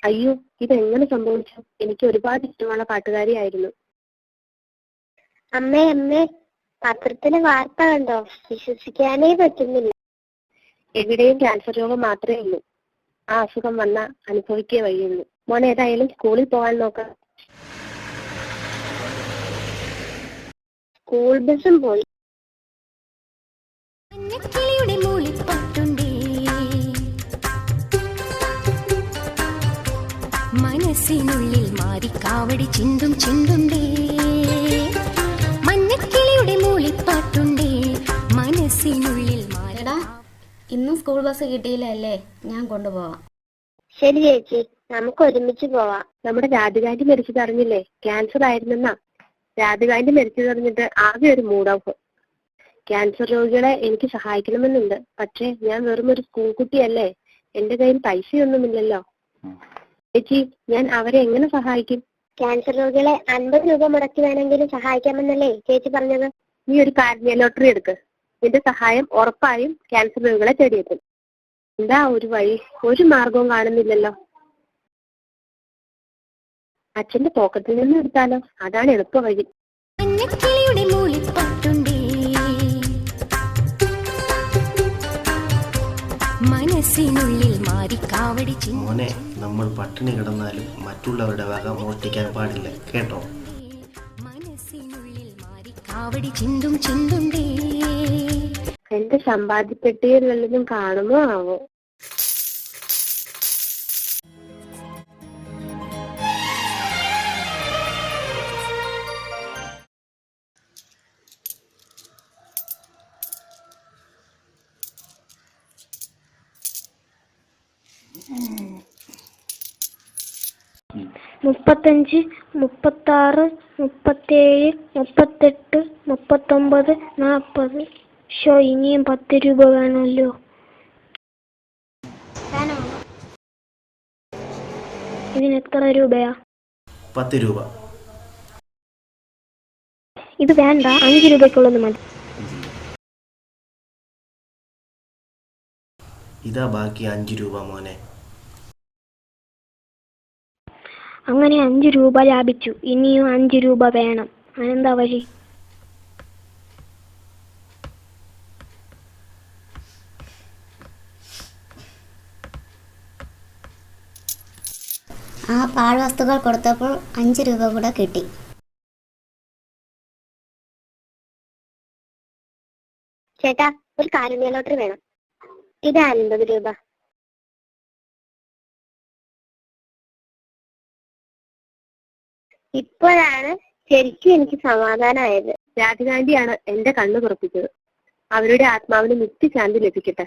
അയ്യോ, ഇതെങ്ങനെ സംഭവിച്ചു? എനിക്ക് ഒരുപാട് ഇഷ്ടമുള്ള പാട്ടുകാരിയായിരുന്നു. അമ്മേ അമ്മേ, പത്രത്തിന് വാർത്ത കണ്ടോ? വിശ്വസിക്കാനേ പറ്റുന്നില്ല. എവിടെയും ക്യാൻസർ രോഗം മാത്രമേ ഉള്ളൂ. ആ അസുഖം വന്ന അനുഭവിക്കേ വഴിയുള്ളൂ. മോനെ ഏതായാലും സ്കൂളിൽ പോകാൻ നോക്കാം. സ്കൂൾ ബസ്സും പോയി. മനസ്സിനുള്ളിൽ മാറിക്കാവടി ചിന്തും ചിന്തുണ്ടേ, മഞ്ഞക്കിളിയുടെ മൂളിപ്പാട്ടുണ്ടേ മനസ്സിനുള്ളിൽ. മാറിടാ, ഇന്നും സ്കൂൾ ബസ് കിട്ടിയില്ല അല്ലേ? ഞാൻ കൊണ്ടുപോവാം. ശരി ചേച്ചി, നമുക്ക് ഒരുമിച്ച് പോവാം. നമ്മുടെ രാധികാന്റി മരിച്ചതറിഞ്ഞില്ലേ? ക്യാൻസർ ആയിരുന്നെന്നാ. രാധികാന്റി മരിച്ചതറിഞ്ഞിട്ട് ആകെ ഒരു മൂഡ് ഓഫ്. ക്യാൻസർ രോഗികളെ എനിക്ക് സഹായിക്കണമെന്നുണ്ട്. പക്ഷേ ഞാൻ വെറും ഒരു സ്കൂൾ കുട്ടിയല്ലേ, എന്റെ കയ്യിൽ പൈസയൊന്നുമില്ലല്ലോ. ചേച്ചി, ഞാൻ അവരെ എങ്ങനെ സഹായിക്കും? ക്യാൻസർ രോഗികളെ 50 രൂപ മുടക്കി വേണമെങ്കിലും സഹായിക്കാമെന്നല്ലേ ചേച്ചി പറഞ്ഞത്? നീ ഒരു കാരുണ്യ ലോട്ടറി എടുക്ക്. നിന്റെ സഹായം ഉറപ്പായും ക്യാൻസർ രോഗികളെ തേടിയെത്തും. എന്താ ഒരു വഴി? ഒരു മാർഗവും കാണുന്നില്ലല്ലോ. അച്ഛന്റെ പോക്കറ്റിൽ നിന്ന് എടുത്താലോ? അതാണ് എളുപ്പ വഴി. മനസ്സിനുള്ളിൽ മാറിക്കാവടി. മോനെ, നമ്മൾ പട്ടിണി കിടന്നാലും മറ്റുള്ളവരുടെ വക മോഷ്ടിക്കാൻ പാടില്ല കേട്ടോ. മനസ്സിനുള്ളിൽ മാറിക്കാവടി ചിന്തും ചിന്തുണ്ടേ. എന്റെ സമ്പാദ്യപ്പെട്ടിയിൽ വല്ലതും കാണുമോ ആവോ? മുപ്പത്തഞ്ച്, 36, 37, 38, 39, 40. ഷോ, ഇനിയും 10 രൂപ വേണമല്ലോ. ഇതിന് എത്ര രൂപയാ? 10 രൂപ. ഇത് വേണ്ട, 5 രൂപയ്ക്കുള്ളത് മതി. ഇതാ ബാക്കി 5 രൂപ മോനെ. അങ്ങനെ 5 രൂപ ലാഭിച്ചു. ഇനിയും 5 രൂപ വേണം. അതെന്താ വഴി? ആ പാഴ്വസ്തുക്കൾ കൊടുത്തപ്പോൾ 5 രൂപ കൂടെ കിട്ടി. ചേട്ടാ, ഒരു കാരുണ്യ ലോട്ടറി വേണം. ഇത് 50 രൂപ. ഇപ്പോഴാണ് ശരിക്കും എനിക്ക് സമാധാനമായത്. രാധികാന്റിയാണ് എന്റെ കണ്ണു തുറപ്പിച്ചത്. അവരുടെ ആത്മാവിന് നിത്യശാന്തി ലഭിക്കട്ടെ.